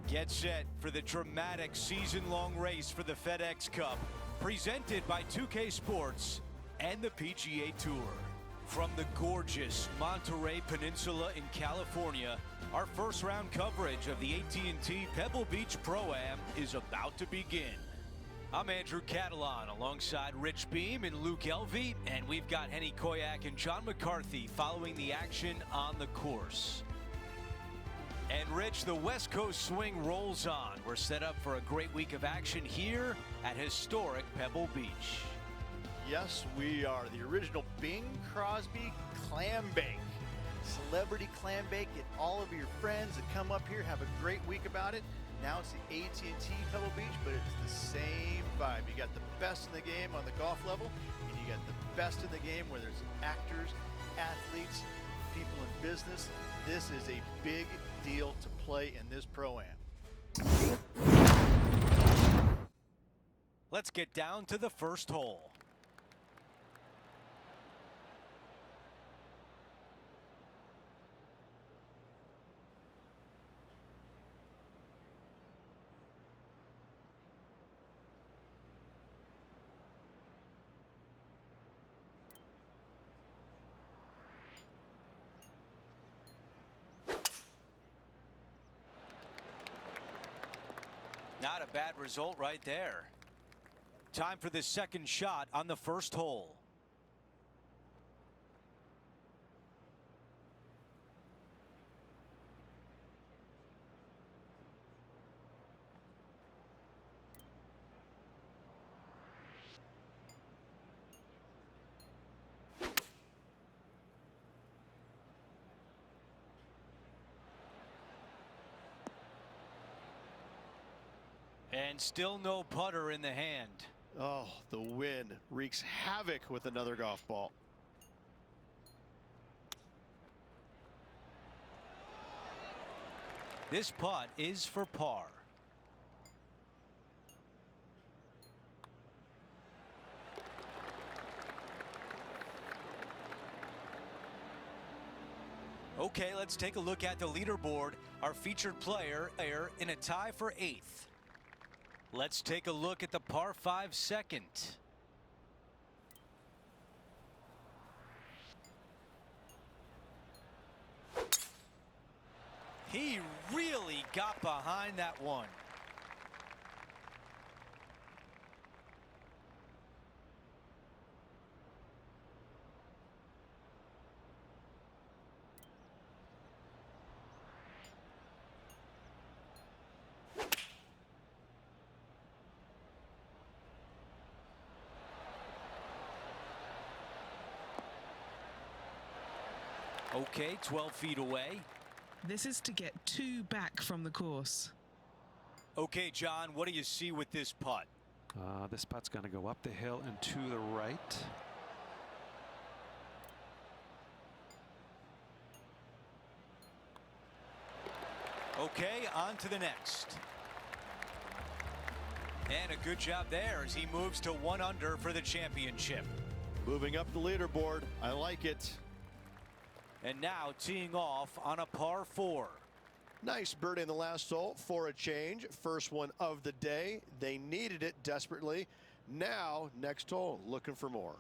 Get set for the dramatic season-long race for the FedEx Cup, presented by 2K Sports and the PGA Tour. From the gorgeous Monterey Peninsula in California, our first round coverage of the AT&T Pebble Beach Pro-Am is about to begin. I'm Andrew Catalan alongside Rich Beam and Luke Elvey, and we've got Henny Koyak and John McCarthy following the action on the course. And Rich, the West Coast swing rolls on. We're set up for a great week of action here at historic Pebble Beach. Yes, we are. The original Bing Crosby Clam Bake. Celebrity clam bake. Get all of your friends that come up here, have a great week about it. Now it's the AT&T Pebble Beach, but it's the same vibe. You got the best in the game on the golf level, and you got the best in the game where there's actors, athletes, people in business. This is a big deal to play in this Pro-Am. Let's get down to the first hole. Not a bad result right there. Time for the second shot on the first hole. And still no putter in the hand. Oh, the wind wreaks havoc with another golf ball. This putt is for par. Okay, let's take a look at the leaderboard. Our featured player in a tie for 8th. Let's take a look at the par 5 second. He really got behind that one. Okay, 12 feet away. This is to get 2 back from the course. Okay, John, what do you see with this putt? This putt's going to go up the hill and to the right. Okay, on to the next. And a good job there as he moves to 1 under for the championship. Moving up the leaderboard. I like it. And now teeing off on a par 4. Nice birdie in the last hole for a change. First one of the day. They needed it desperately. Now, next hole, looking for more.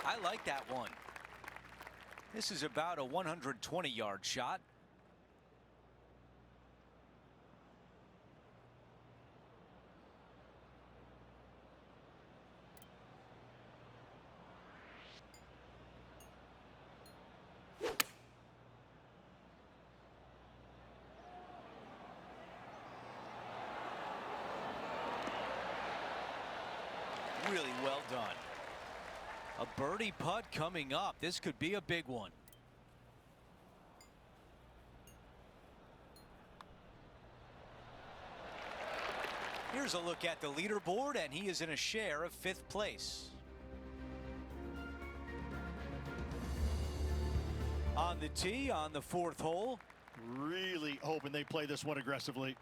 I like that one. This is about a 120-yard shot. Really well done. A birdie putt coming up. This could be a big one. Here's a look at the leaderboard, and he is in a share of 5th place. On the tee on the 4th hole. Really hoping they play this one aggressively.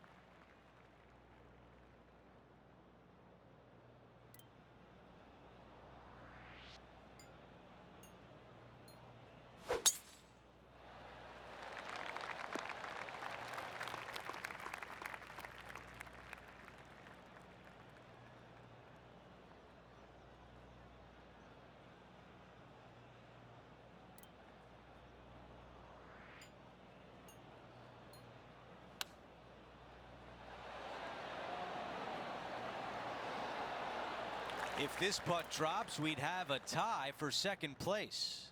If this putt drops, we'd have a tie for second place.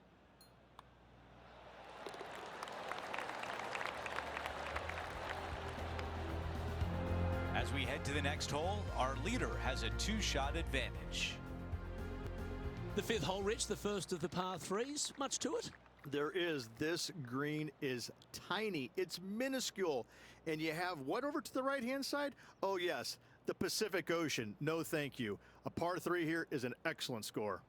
As we head to the next hole, our leader has a 2-shot advantage. The fifth hole, Rich, the first of the par threes. Much to it? There is. This green is tiny. It's minuscule. And you have what over to the right-hand side? Oh, yes, the Pacific Ocean. No, thank you. A par 3 here is an excellent score.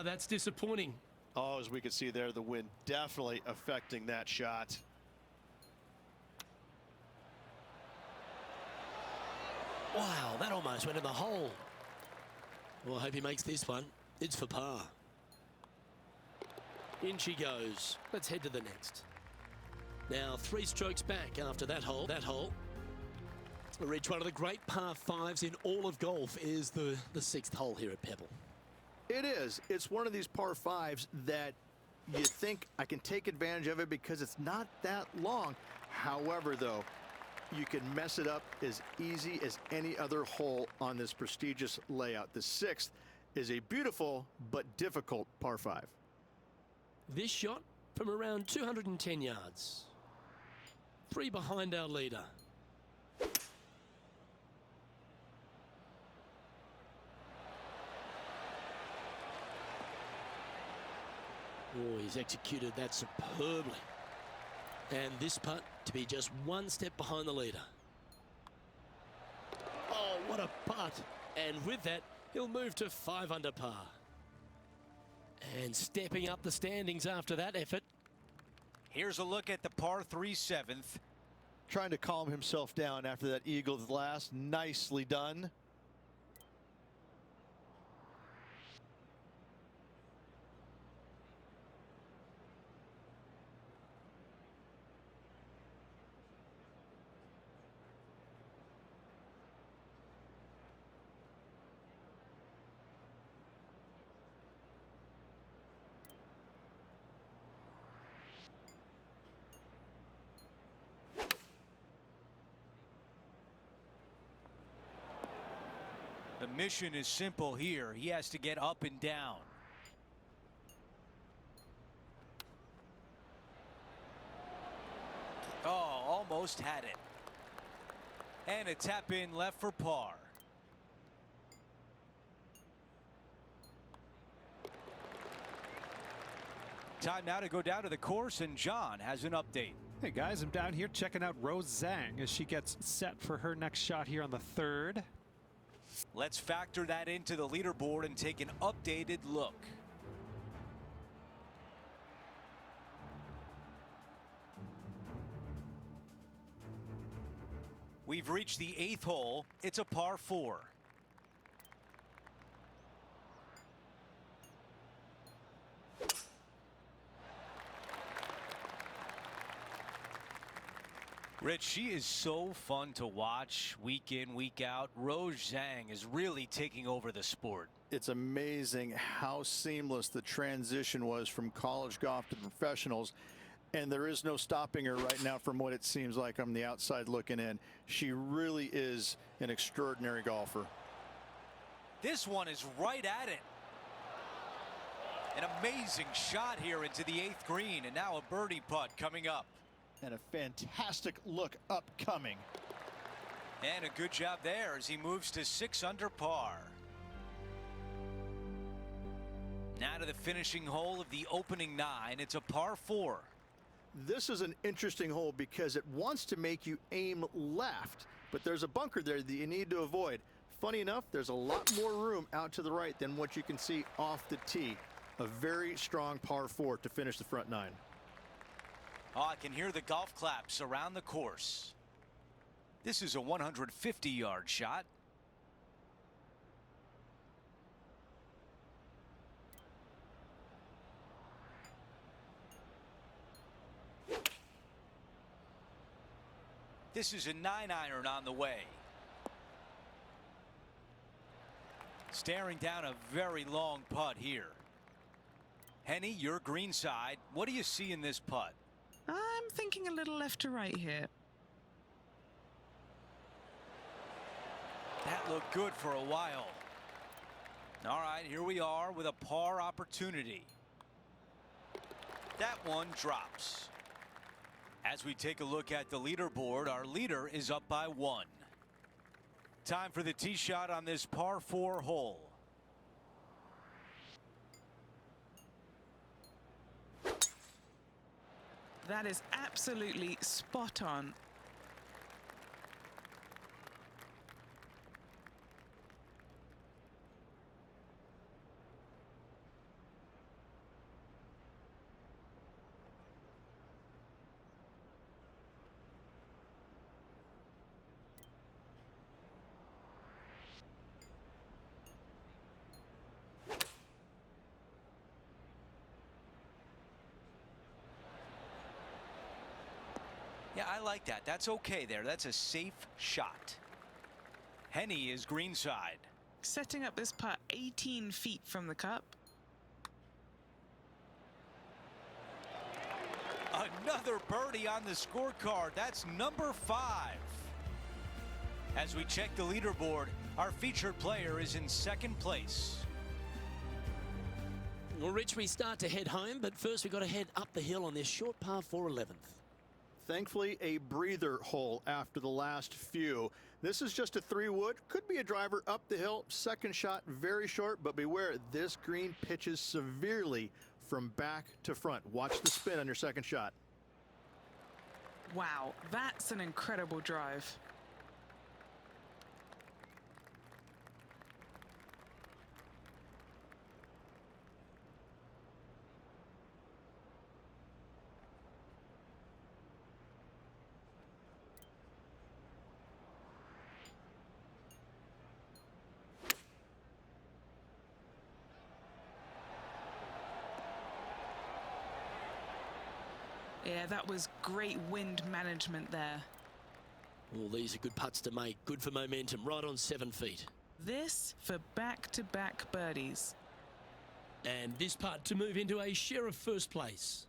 That's disappointing. Oh, as we can see there, the wind definitely affecting that shot. Wow, that almost went in the hole. Well, I hope he makes this one. It's for par. In she goes. Let's head to the next. Now 3 strokes back after that hole. Rich, one of the great par 5s in all of golf is the 6th hole here at Pebble. It is. It's one of these par 5s that you think I can take advantage of it because it's not that long. However, though, you can mess it up as easy as any other hole on this prestigious layout. The 6th is a beautiful but difficult par 5. This shot from around 210 yards. 3 behind our leader. Oh, he's executed that superbly. And this putt to be just 1 step behind the leader. Oh, what a putt. And with that, he'll move to 5 under par. And stepping up the standings after that effort. Here's a look at the par 3 7th. Trying to calm himself down after that eagle's last. Nicely done. The mission is simple here. He has to get up and down. Oh, almost had it. And a tap in left for par. Time now to go down to the course, and John has an update. Hey guys, I'm down here checking out Rose Zhang as she gets set for her next shot here on the 3rd. Let's factor that into the leaderboard and take an updated look. We've reached the 8th hole. It's a par 4. Rich, she is so fun to watch week in, week out. Rose Zhang is really taking over the sport. It's amazing how seamless the transition was from college golf to professionals. And there is no stopping her right now from what it seems like on the outside looking in. She really is an extraordinary golfer. This one is right at it. An amazing shot here into the 8th green, and now a birdie putt coming up. And a fantastic look upcoming. And a good job there as he moves to 6 under par. Now to the finishing hole of the opening 9. It's a par 4. This is an interesting hole because it wants to make you aim left, but there's a bunker there that you need to avoid. Funny enough, there's a lot more room out to the right than what you can see off the tee. A very strong par 4 to finish the front 9. Oh, I can hear the golf claps around the course. This is a 150-yard shot. This is a 9-iron on the way. Staring down a very long putt here. Henny, your green side. What do you see in this putt? I'm thinking a little left to right here. That looked good for a while. All right, here we are with a par opportunity. That one drops. As we take a look at the leaderboard, our leader is up by 1. Time for the tee shot on this par 4 hole. That is absolutely spot on. Yeah, I like that. That's okay there. That's a safe shot. Henny is greenside. Setting up this putt 18 feet from the cup. Another birdie on the scorecard. That's number 5. As we check the leaderboard, our featured player is in 2nd place. Well, Rich, we start to head home, but first we've got to head up the hill on this short par 4 11th. Thankfully, a breather hole after the last few. This is just a 3-wood. Could be a driver up the hill. Second shot, very short, but beware, this green pitches severely from back to front. Watch the spin on your second shot. Wow, that's an incredible drive. Yeah, that was great wind management there. Well, these are good putts to make. Good for momentum. Right on 7 feet. This for back-to-back birdies. And this putt to move into a share of first place.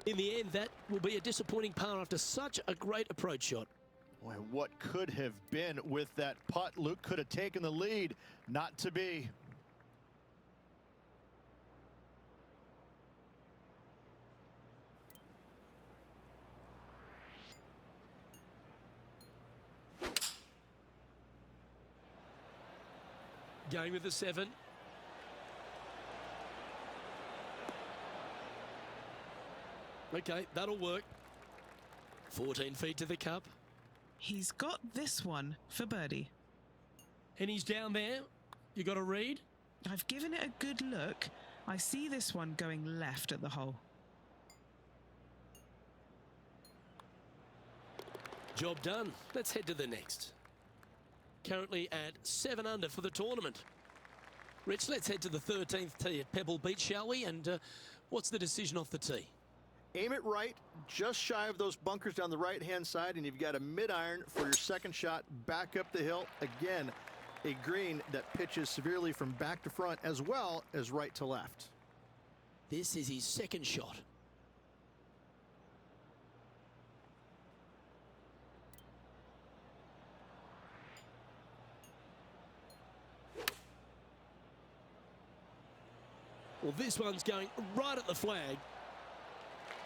In the end, that will be a disappointing par after such a great approach shot. Boy, what could have been with that putt? Luke could have taken the lead. Not to be. Going with the 7. Okay, that'll work. 14 feet to the cup. He's got this one for birdie. And he's down there. You got a read? I've given it a good look. I see this one going left at the hole. Job done. Let's head to the next. Currently at 7 under for the tournament. Rich, let's head to the 13th tee at Pebble Beach, shall we? And what's the decision off the tee? Aim it right, just shy of those bunkers down the right-hand side, and you've got a mid-iron for your second shot back up the hill. Again, a green that pitches severely from back to front as well as right to left. This is his second shot. Well, this one's going right at the flag.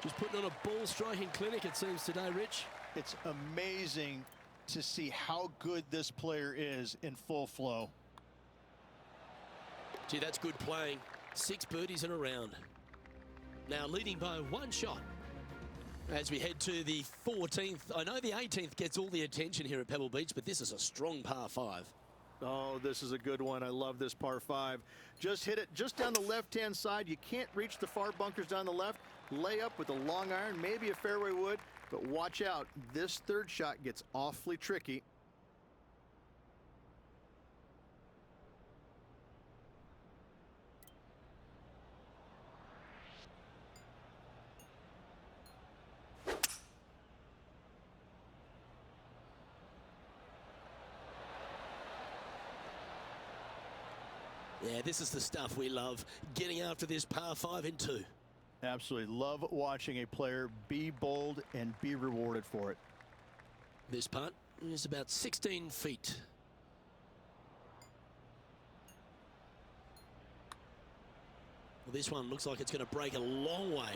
Just putting on a ball striking clinic, it seems, today, Rich. It's amazing to see how good this player is in full flow. Gee, that's good playing. 6 birdies in a round. Now leading by 1 shot. As we head to the 14th. I know the 18th gets all the attention here at Pebble Beach, but this is a strong par 5. Oh, this is a good one. I love this par 5. Just hit it just down the left-hand side. You can't reach the far bunkers down the left. Lay up with a long iron, maybe a fairway wood, but watch out. This third shot gets awfully tricky. Yeah, this is the stuff we love, getting after this par 5 in 2. Absolutely love watching a player be bold and be rewarded for it. This putt is about 16 feet. Well, this one looks like it's going to break a long way.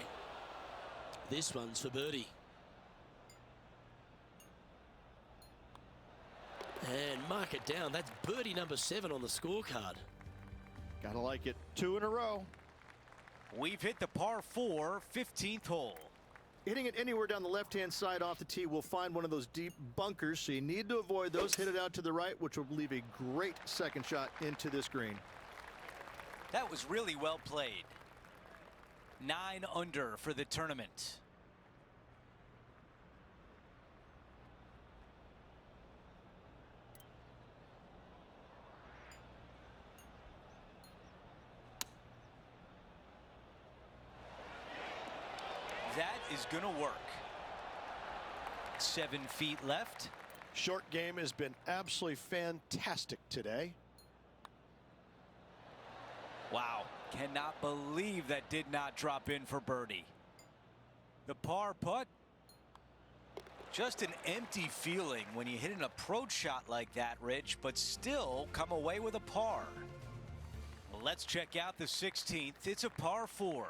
This one's for birdie. And mark it down. That's birdie number 7 on the scorecard. Gotta like it. 2 in a row. We've hit the par 4 15th hole. Hitting it anywhere down the left-hand side off the tee will find one of those deep bunkers, so you need to avoid those. Hit it out to the right, which will leave a great second shot into this green. That was really well played. 9 under for the tournament. That is going to work. 7 feet left. Short game has been absolutely fantastic today. Wow, cannot believe that did not drop in for birdie. The par putt. Just an empty feeling when you hit an approach shot like that, Rich, but still come away with a par. Well, let's check out the 16th. It's a par 4.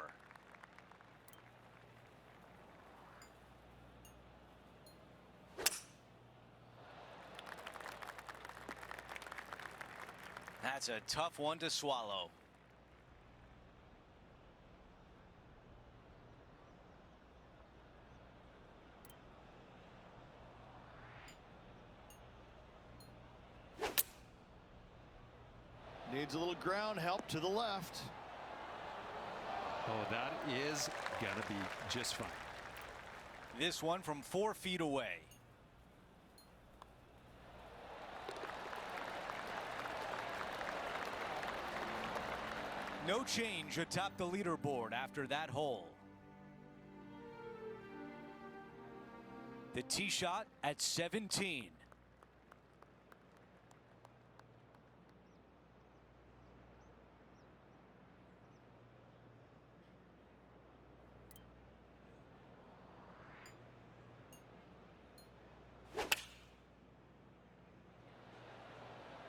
That's a tough one to swallow. Needs a little ground help to the left. Oh, that is going to be just fine. This one from 4 feet away. No change atop the leaderboard after that hole. The tee shot at 17.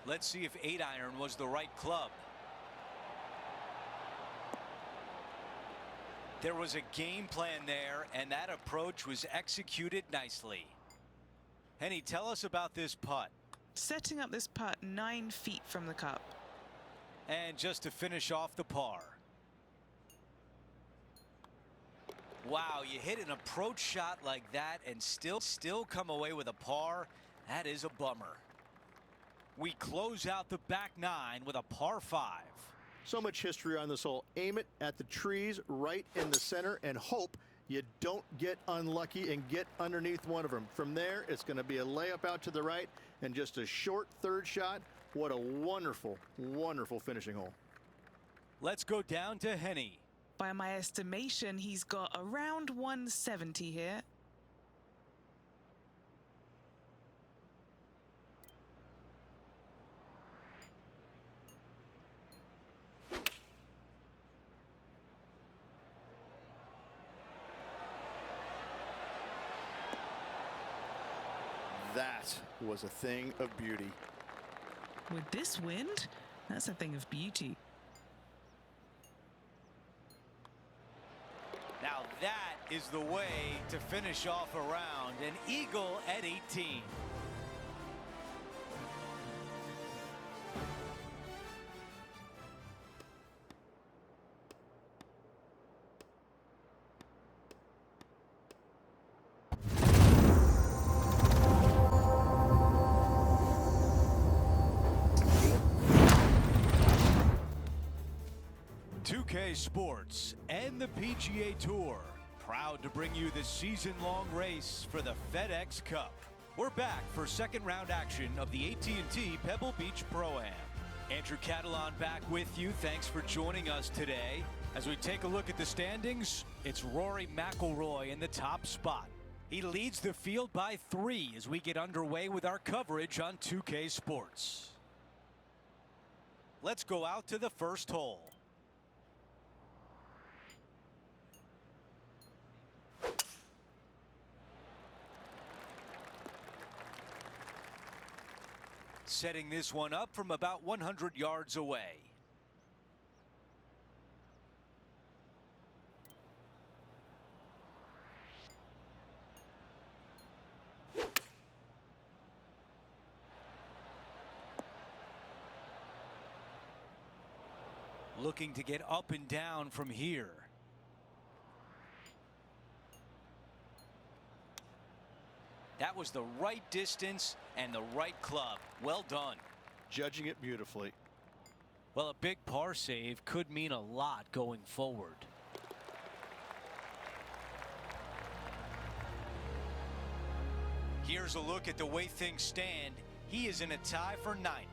Let's see if 8-iron was the right club. There was a game plan there, and that approach was executed nicely. Henny, tell us about this putt. Setting up this putt 9 feet from the cup. And just to finish off the par. Wow, you hit an approach shot like that and still come away with a par. That is a bummer. We close out the back 9 with a par 5. So much history on this hole. Aim it at the trees right in the center and hope you don't get unlucky and get underneath one of them. From there, it's going to be a layup out to the right and just a short third shot. What a wonderful, wonderful finishing hole. Let's go down to Henny. By my estimation, he's got around 170 here. That was a thing of beauty. With this wind, that's a thing of beauty. Now that is the way to finish off a round. An eagle at 18. Sports and the PGA Tour, proud to bring you the season-long race for the FedEx Cup. We're back for second round action of the AT&T Pebble Beach Pro-Am. Andrew Catalan back with you. Thanks for joining us today. As we take a look at the standings, it's Rory McIlroy in the top spot. He leads the field by 3 as we get underway with our coverage on 2K Sports. Let's go out to the first hole. Setting this one up from about 100 yards away. Looking to get up and down from here. That was the right distance and the right club. Well done. Judging it beautifully. Well, a big par save could mean a lot going forward. Here's a look at the way things stand. He is in a tie for ninth.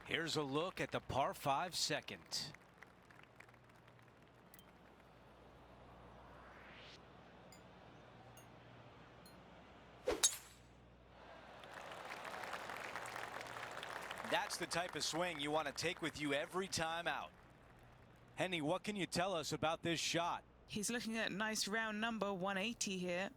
Here's a look at the par 5 second. That's the type of swing you want to take with you every time out. Henny, what can you tell us about this shot? He's looking at nice round number 180 here.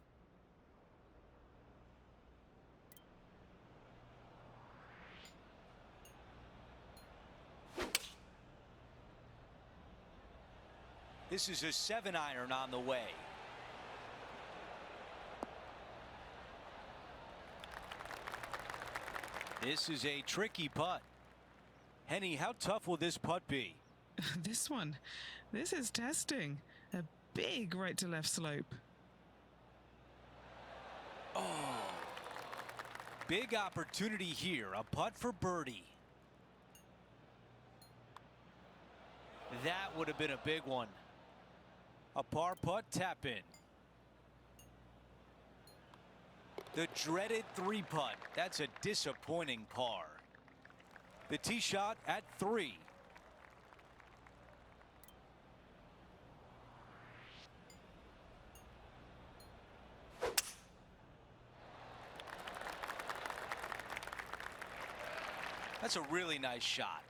This is a 7-iron on the way. This is a tricky putt. Henny, how tough will this putt be? This is testing. A big right to left slope. Oh, big opportunity here. A putt for birdie. That would have been a big one. A par putt tap in. The dreaded 3-putt. That's a disappointing par. The tee shot at 3. That's a really nice shot.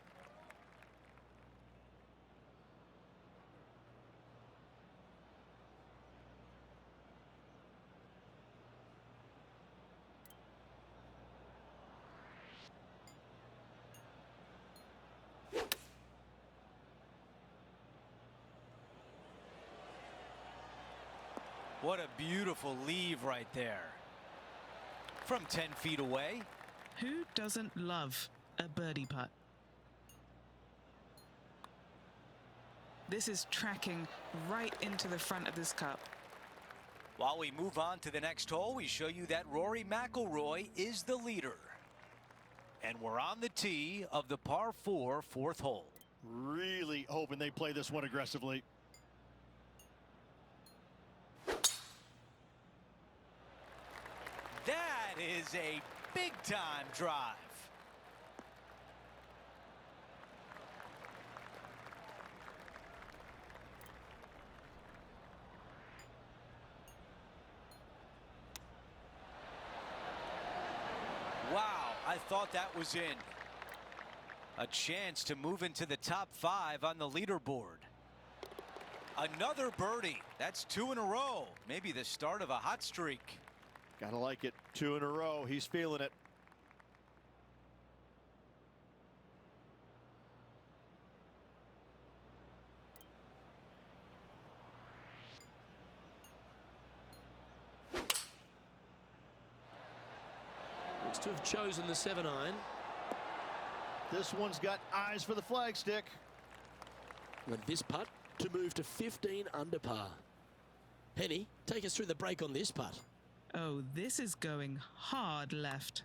What a beautiful leave right there. From 10 feet away. Who doesn't love a birdie putt? This is tracking right into the front of this cup. While we move on to the next hole, we show you that Rory McIlroy is the leader. And we're on the tee of the par 4 4th hole. Really hoping they play this one aggressively. That is a big-time drive. Wow, I thought that was in. A chance to move into the top 5 on the leaderboard. Another birdie. That's 2 in a row. Maybe the start of a hot streak. Gotta like it. 2 in a row. He's feeling it. Looks to have chosen the 7-iron. This one's got eyes for the flagstick. And this putt to move to 15 under par. Henny, take us through the break on this putt. Oh, this is going hard left.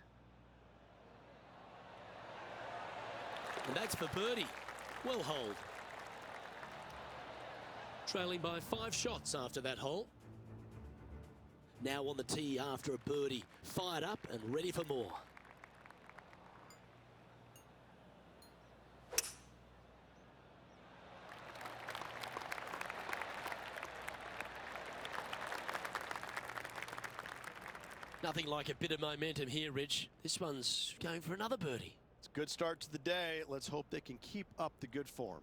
And that's for birdie. Well holed. Trailing by 5 shots after that hole. Now on the tee after a birdie. Fired up and ready for more. Nothing like a bit of momentum here, Rich. This one's going for another birdie. It's Good start to the day. Let's hope they can keep up the good form.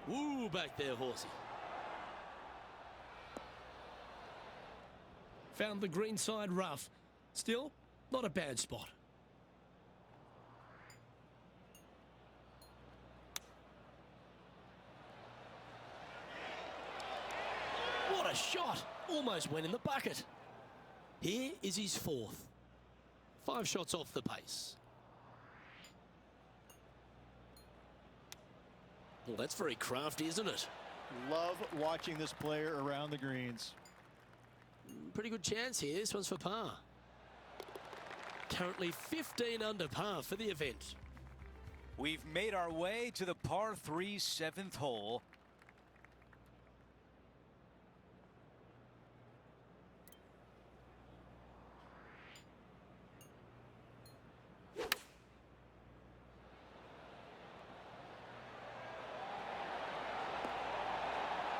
Woo, back there, horsey. Found the green side rough. Still, not a bad spot. What a shot! Almost went in the bucket. Here is his fourth. 5 shots off the pace. Well, that's very crafty, isn't it? Love watching this player around the greens. Pretty good chance here. This one's for par. Currently 15 under par for the event. We've made our way to the par 3 7th hole.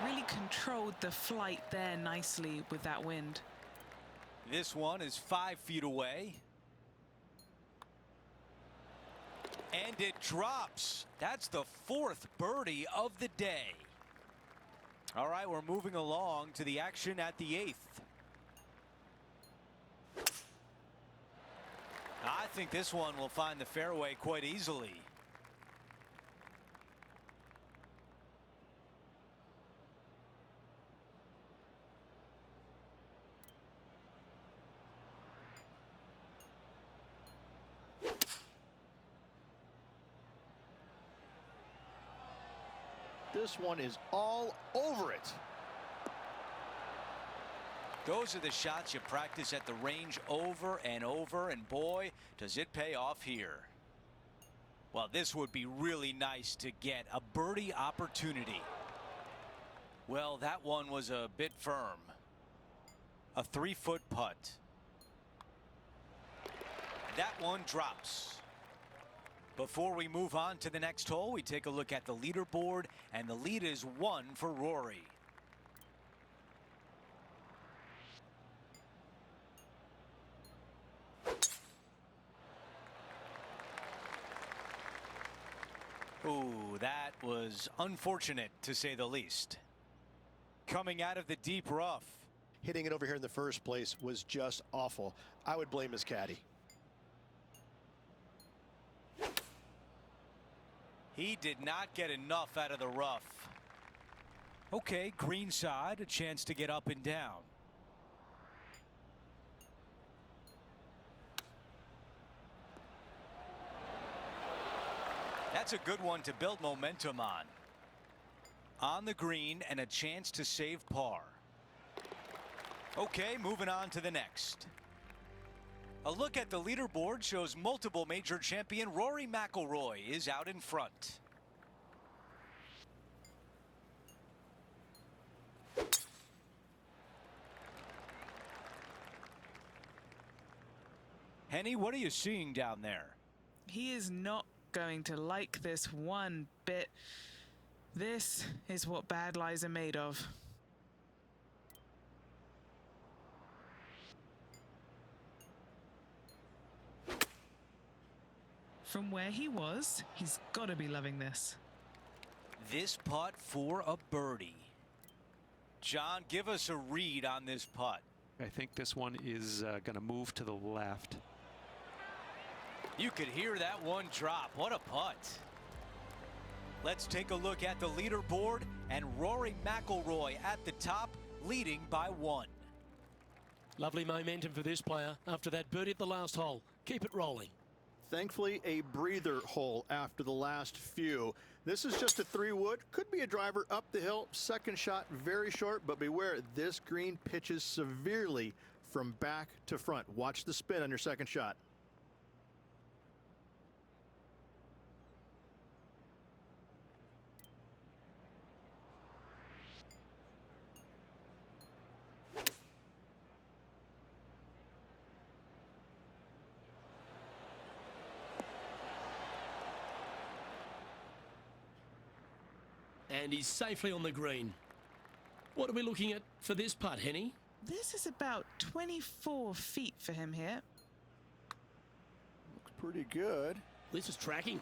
Really controlled the flight there nicely with that wind. This one is 5 feet away. And it drops. That's the 4th birdie of the day. All right, we're moving along to the action at the 8th. I think this one will find the fairway quite easily. This one is all over it. Those are the shots you practice at the range over and over, and boy, does it pay off here. Well, this would be really nice to get a birdie opportunity. Well, that one was a bit firm. A 3-foot putt. That one drops. Before we move on to the next hole, we take a look at the leaderboard, and the lead is 1 for Rory. Ooh, that was unfortunate, to say the least. Coming out of the deep rough. Hitting it over here in the first place was just awful. I would blame his caddy. He did not get enough out of the rough. Okay, green side, a chance to get up and down. That's a good one to build momentum on. On the green and a chance to save par. Okay, moving on to the next. A look at the leaderboard shows multiple major champion Rory McIlroy is out in front. Henny, what are you seeing down there? He is not going to like this one bit. This is what bad lies are made of. From where he was, he's got to be loving this. This putt for a birdie. John, give us a read on this putt. I think this one is going to move to the left. You could hear that one drop. What a putt. Let's take a look at the leaderboard, and Rory McIlroy at the top, leading by 1. Lovely momentum for this player after that birdie at the last hole. Keep it rolling. Thankfully, a breather hole after the last few. This is just a 3-wood. Could be a driver up the hill. Second shot, very short, but beware, this green pitches severely from back to front. Watch the spin on your second shot. And he's safely on the green. What are we looking at for this putt, Henny? This is about 24 feet for him here. Looks pretty good. This is tracking.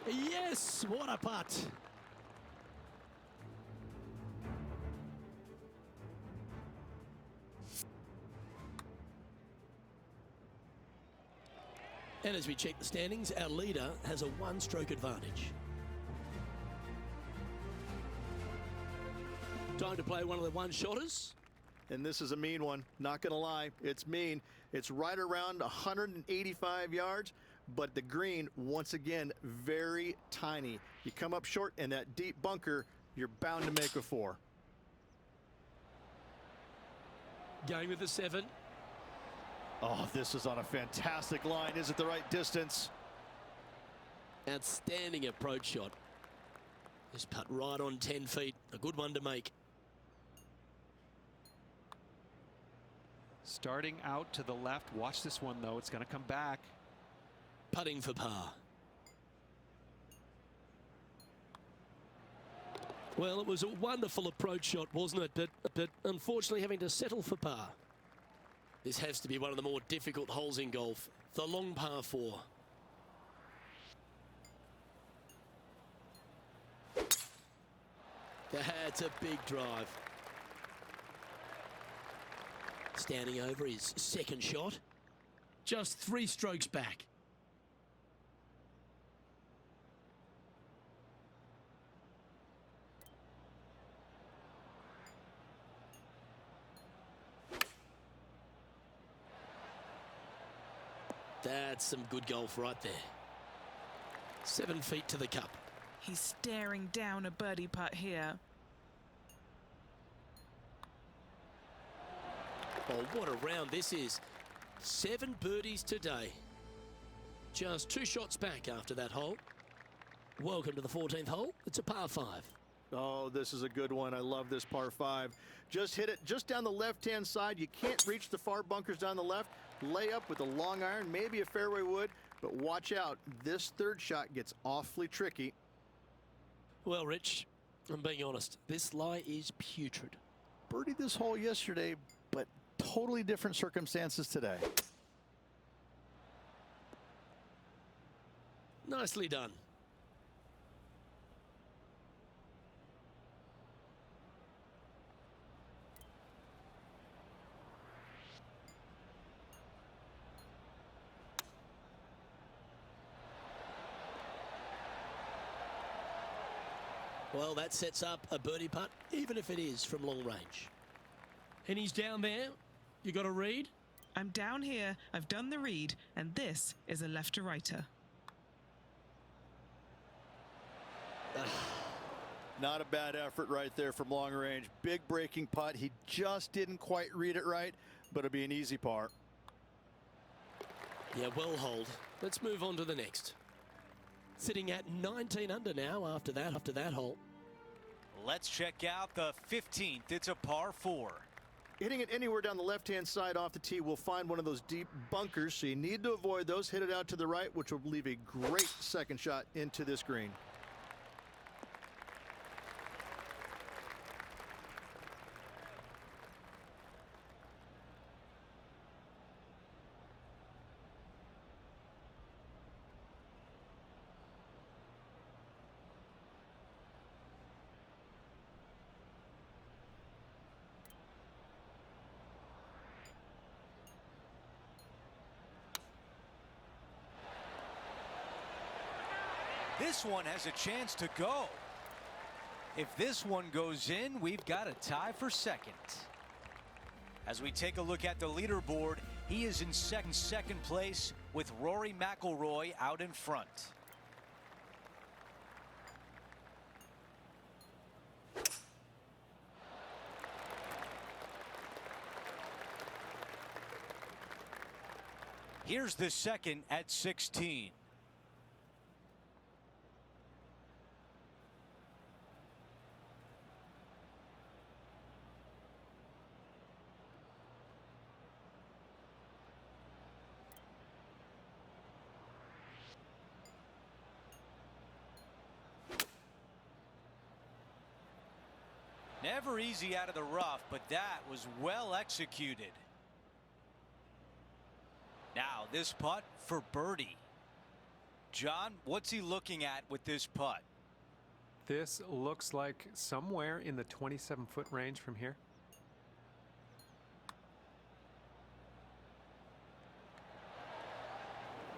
Yes, what a putt. And as we check the standings, our leader has a one-stroke advantage. Time to play one of the one-shotters. And this is a mean one. Not going to lie. It's mean. It's right around 185 yards, but the green, once again, very tiny. You come up short in that deep bunker, you're bound to make a 4. Going with the 7. Oh, this is on a fantastic line. Is it the right distance? Outstanding approach shot. This putt right on 10 feet. A good one to make. Starting out to the left. Watch this one, though. It's going to come back. Putting for par. Well, it was a wonderful approach shot, wasn't it? But unfortunately having to settle for par. This has to be one of the more difficult holes in golf. The long par 4. That's a big drive. Standing over his second shot. Just 3 strokes back. That's some good golf right there. 7 feet to the cup. He's staring down a birdie putt here. Oh, what a round this is. 7 birdies today. Just 2 shots back after that hole. Welcome to the 14th hole. It's a par 5. Oh, this is a good one. I love this par 5. Just hit it just down the left-hand side. You can't reach the far bunkers down the left. Lay up with a long iron, maybe a fairway wood, but watch out. This third shot gets awfully tricky. Well, Rich, I'm being honest. This lie is putrid. Birdied this hole yesterday, but totally different circumstances today. Nicely done. Well, that sets up a birdie putt, even if it is from long range. And he's down there. You got a read? I'm down here, I've done the read, and this is a left to righter. Not a bad effort right there from long range. Big breaking putt. He just didn't quite read it right, but it'll be an easy par. Yeah, well hold. Let's move on to the next. Sitting at 19 under now after that hole. Let's check out the 15th. It's a par 4. Hitting it anywhere down the left-hand side off the tee will find one of those deep bunkers, so you need to avoid those. Hit it out to the right, which will leave a great second shot into this green. This one has a chance to go. If this one goes in, we've got a tie for second. As we take a look at the leaderboard, he is in second place with Rory McIlroy out in front. Here's the second at 16. Never easy out of the rough, but that was well executed. Now this putt for birdie. John, what's he looking at with this putt? This looks like somewhere in the 27-foot range from here.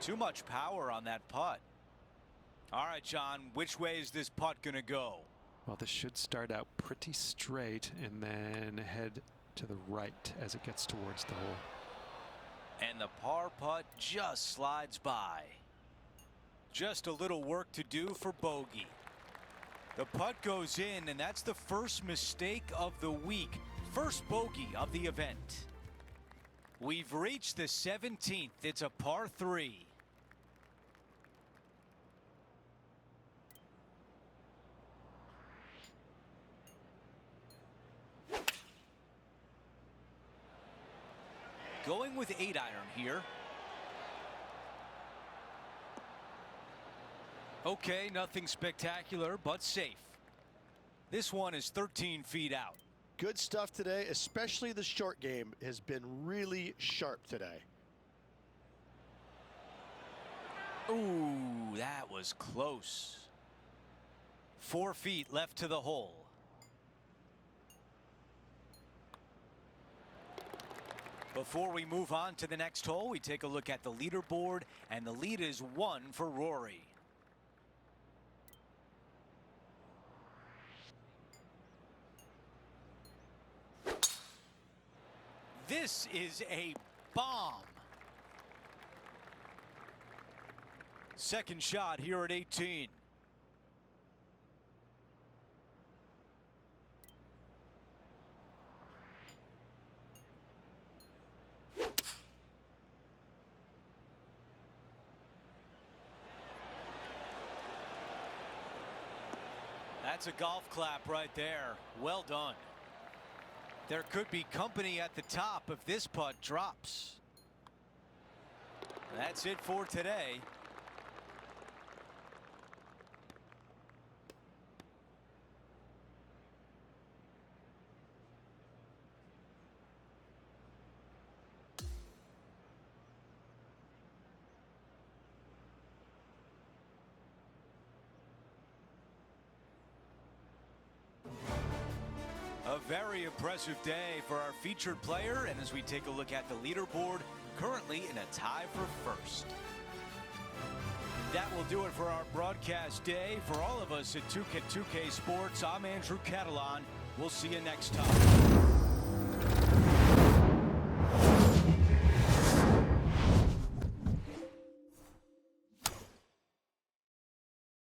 Too much power on that putt. All right, John, which way is this putt going to go? Well, this should start out pretty straight and then head to the right as it gets towards the hole. And the par putt just slides by. Just a little work to do for bogey. The putt goes in, and that's the first mistake of the week. First bogey of the event. We've reached the 17th. It's a par 3. Going with 8-iron here. Okay, nothing spectacular, but safe. This one is 13 feet out. Good stuff today, especially the short game has been really sharp today. Ooh, that was close. 4 feet left to the hole. Before we move on to the next hole, we take a look at the leaderboard, and the lead is 1 for Rory. This is a bomb. Second shot here at 18. That's a golf clap right there. Well done. There could be company at the top if this putt drops. That's it for today. A very impressive day for our featured player, and as we take a look at the leaderboard, currently in a tie for first. That will do it for our broadcast day. For all of us at 2K Sports, I'm Andrew Catalan. We'll see you next time.